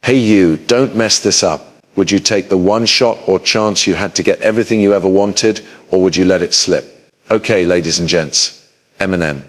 Hey you, don't mess this up. Would you take the one shot or chance you had to get everything you ever wanted, or would you let it slip? Okay, ladies and gents. Eminem.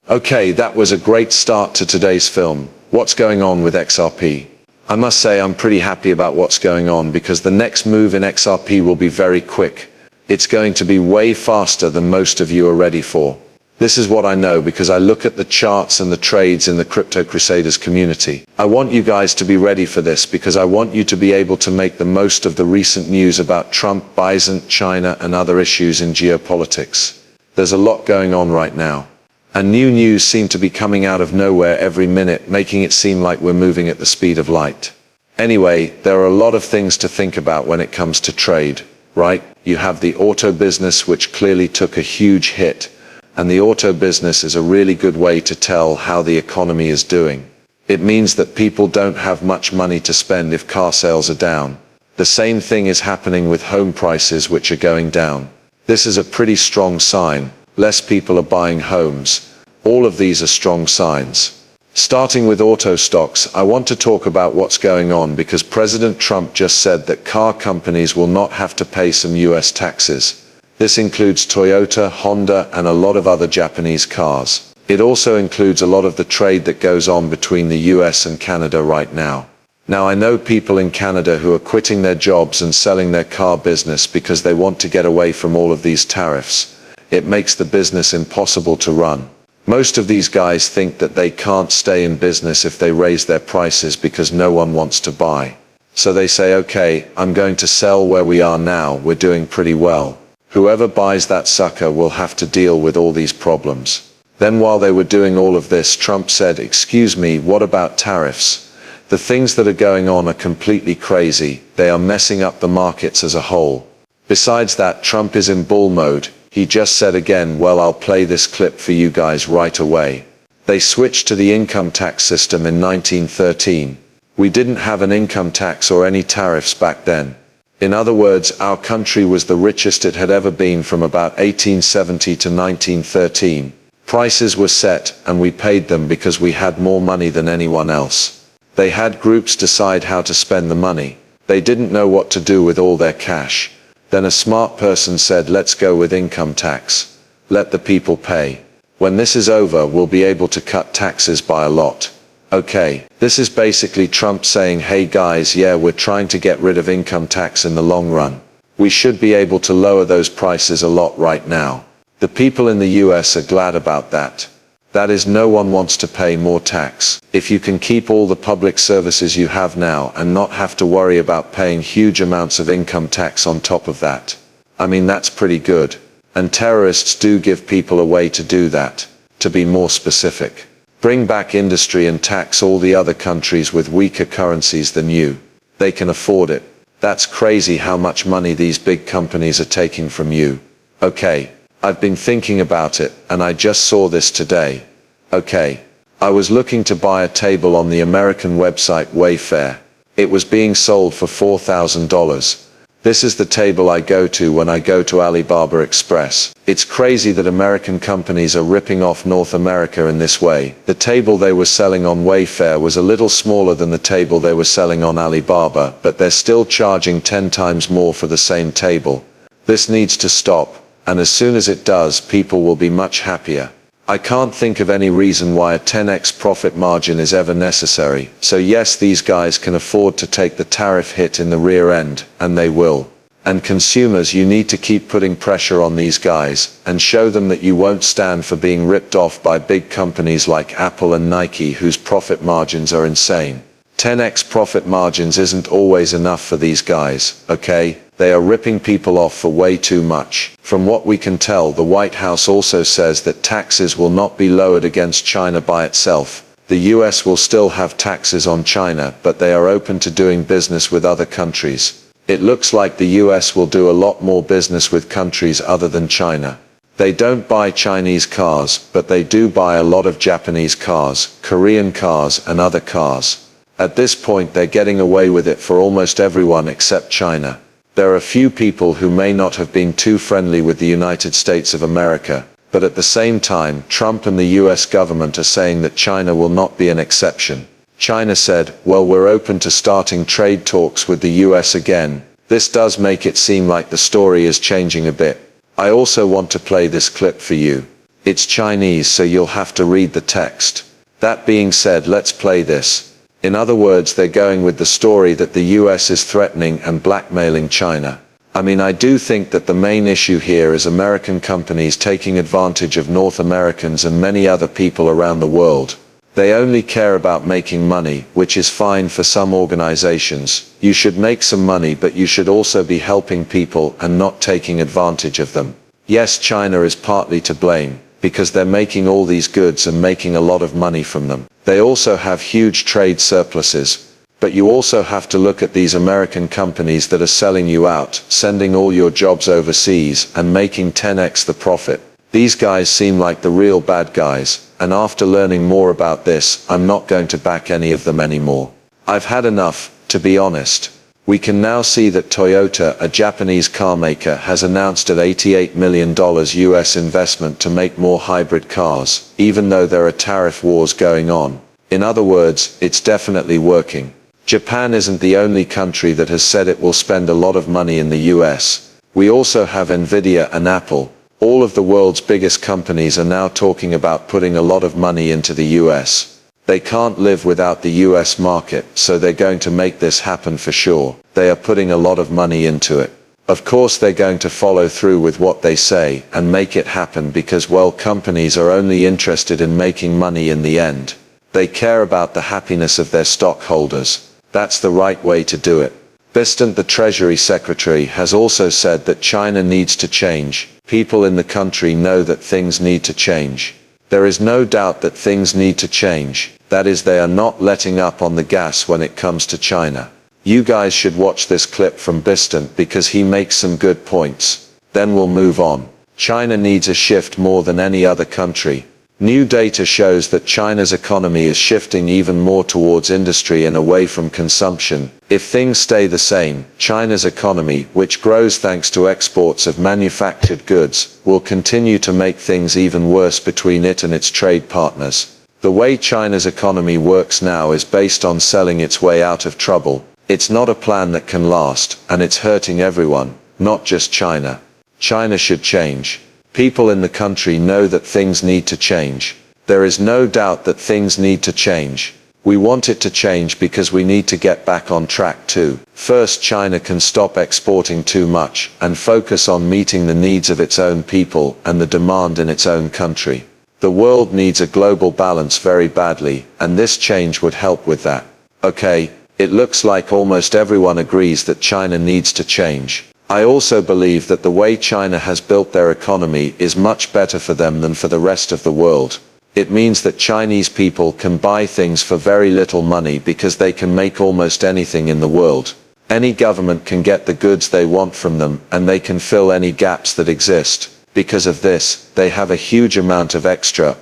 Okay, that was a great start to today's film. What's going on with XRP? I must say I'm pretty happy about what's going on because the next move in XRP will be very quick. It's going to be way faster than most of you are ready for. This is what I know because I look at the charts and the trades in the Crypto Crusaders community. I want you guys to be ready for this because I want you to be able to make the most of the recent news about Trump, Biden, China, and other issues in geopolitics. There's a lot going on right now. And new news seem to be coming out of nowhere every minute, making it seem like we're moving at the speed of light. Anyway, there are a lot of things to think about when it comes to trade, right? You have the auto business, which clearly took a huge hit. And the auto business is a really good way to tell how the economy is doing. It means that people don't have much money to spend if car sales are down. The same thing is happening with home prices, which are going down. This is a pretty strong sign. Less people are buying homes. All of these are strong signs. Starting with auto stocks, I want to talk about what's going on because President Trump just said that car companies will not have to pay some US taxes. This includes Toyota, Honda, and a lot of other Japanese cars. It also includes a lot of the trade that goes on between the US and Canada right now. Now I know people in Canada who are quitting their jobs and selling their car business because they want to get away from all of these tariffs. It makes the business impossible to run. Most of these guys think that they can't stay in business if they raise their prices because no one wants to buy. So they say, okay, I'm going to sell where we are now, we're doing pretty well. Whoever buys that sucker will have to deal with all these problems. Then while they were doing all of this, Trump said, excuse me, what about tariffs? The things that are going on are completely crazy. They are messing up the markets as a whole. Besides that, Trump is in bull mode. He just said again, well, I'll play this clip for you guys right away. They switched to the income tax system in 1913. We didn't have an income tax or any tariffs back then. In other words, our country was the richest it had ever been from about 1870 to 1913. Prices were set, and we paid them because we had more money than anyone else. They had groups decide how to spend the money. They didn't know what to do with all their cash. Then a smart person said, let's go with income tax. Let the people pay. When this is over, we'll be able to cut taxes by a lot. Okay, this is basically Trump saying, hey guys, yeah, we're trying to get rid of income tax in the long run. We should be able to lower those prices a lot right now. The people in the US are glad about that. That is, no one wants to pay more tax. If you can keep all the public services you have now and not have to worry about paying huge amounts of income tax on top of that. I mean, that's pretty good. And terrorists do give people a way to do that. To be more specific. Bring back industry and tax all the other countries with weaker currencies than you. They can afford it. That's crazy how much money these big companies are taking from you. Okay, I've been thinking about it, and I just saw this today. Okay, I was looking to buy a table on the American website Wayfair. It was being sold for $4,000. This is the table I go to when I go to Alibaba Express. It's crazy that American companies are ripping off North America in this way. The table they were selling on Wayfair was a little smaller than the table they were selling on Alibaba, but they're still charging 10 times more for the same table. This needs to stop, and as soon as it does, people will be much happier. I can't think of any reason why a 10x profit margin is ever necessary. So yes, these guys can afford to take the tariff hit in the rear end, and they will. And consumers, you need to keep putting pressure on these guys, and show them that you won't stand for being ripped off by big companies like Apple and Nike, whose profit margins are insane. 10x profit margins isn't always enough for these guys, okay? They are ripping people off for way too much. From what we can tell, the White House also says that taxes will not be lowered against China by itself. The US will still have taxes on China, but they are open to doing business with other countries. It looks like the US will do a lot more business with countries other than China. They don't buy Chinese cars, but they do buy a lot of Japanese cars, Korean cars, and other cars. At this point, they're getting away with it for almost everyone except China. There are a few people who may not have been too friendly with the United States of America, but at the same time, Trump and the US government are saying that China will not be an exception. China said, well, we're open to starting trade talks with the US again. This does make it seem like the story is changing a bit. I also want to play this clip for you. It's Chinese, so you'll have to read the text. That being said, let's play this. In other words, they're going with the story that the US is threatening and blackmailing China. I mean, I do think that the main issue here is American companies taking advantage of North Americans and many other people around the world. They only care about making money, which is fine for some organizations. You should make some money, but you should also be helping people and not taking advantage of them. Yes, China is partly to blame, because they're making all these goods and making a lot of money from them. They also have huge trade surpluses. But you also have to look at these American companies that are selling you out, sending all your jobs overseas, and making 10x the profit. These guys seem like the real bad guys, and after learning more about this, I'm not going to back any of them anymore. I've had enough, to be honest. We can now see that Toyota, a Japanese car maker, has announced an $88 million US investment to make more hybrid cars, even though there are tariff wars going on. In other words, it's definitely working. Japan isn't the only country that has said it will spend a lot of money in the US. We also have Nvidia and Apple. All of the world's biggest companies are now talking about putting a lot of money into the US. They can't live without the US market, so they're going to make this happen for sure. They are putting a lot of money into it. Of course, they're going to follow through with what they say and make it happen because, well, companies are only interested in making money in the end. They care about the happiness of their stockholders. That's the right way to do it. Bistant, the Treasury Secretary, has also said that China needs to change. People in the country know that things need to change. There is no doubt that things need to change. That is, they are not letting up on the gas when it comes to China. You guys should watch this clip from Bistant because he makes some good points. Then we'll move on. China needs a shift more than any other country. New data shows that China's economy is shifting even more towards industry and away from consumption. If things stay the same, China's economy, which grows thanks to exports of manufactured goods, will continue to make things even worse between it and its trade partners. The way China's economy works now is based on selling its way out of trouble. It's not a plan that can last, and it's hurting everyone, not just China. China should change. People in the country know that things need to change. There is no doubt that things need to change. We want it to change because we need to get back on track too. First, China can stop exporting too much and focus on meeting the needs of its own people and the demand in its own country. The world needs a global balance very badly, and this change would help with that. Okay, it looks like almost everyone agrees that China needs to change. I also believe that the way China has built their economy is much better for them than for the rest of the world. It means that Chinese people can buy things for very little money because they can make almost anything in the world. Any government can get the goods they want from them, and they can fill any gaps that exist. Because of this, they have a huge amount of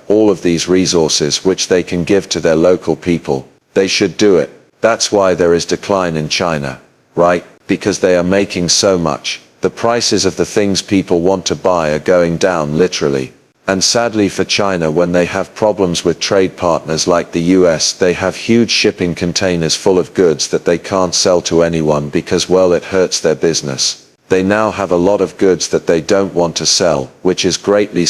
all of these resources which they can give to their local people. They should do it. That's why there is decline in China, right? Because they are making so much. The prices of the things people want to buy are going down literally. And sadly for China, when they have problems with trade partners like the US, they have huge shipping containers full of goods that they can't sell to anyone because, well, it hurts their business. They now have a lot of goods that they don't want to sell, which is greatly